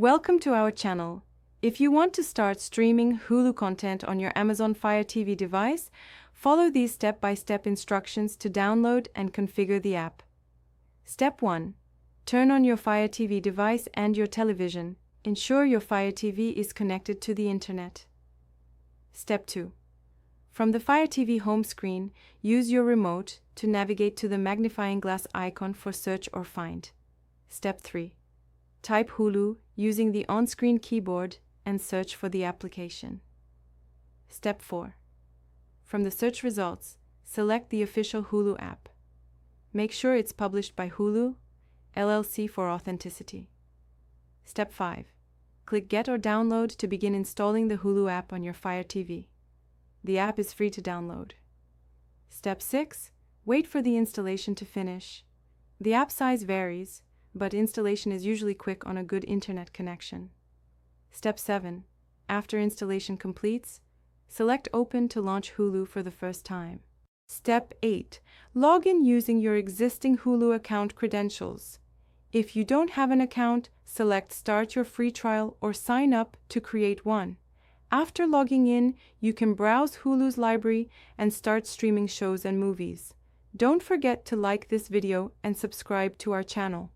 Welcome to our channel. If you want to start streaming Hulu content on your Amazon Fire TV device, follow these step-by-step instructions to download and configure the app. Step 1. Turn on your Fire TV device and your television. Ensure your Fire TV is connected to the internet. Step 2. From the Fire TV home screen, use your remote to navigate to the magnifying glass icon for search or find. Step 3. Type Hulu using the on-screen keyboard and search for the application. Step 4. From the search results, select the official Hulu app. Make sure it's published by Hulu, LLC for authenticity. Step 5. Click Get or Download to begin installing the Hulu app on your Fire TV. The app is free to download. Step 6. Wait for the installation to finish. The app size varies, but installation is usually quick on a good internet connection. Step 7. After installation completes, select Open to launch Hulu for the first time. Step 8. Log in using your existing Hulu account credentials. If you don't have an account, select Start your free trial or sign up to create one. After logging in, you can browse Hulu's library and start streaming shows and movies. Don't forget to like this video and subscribe to our channel.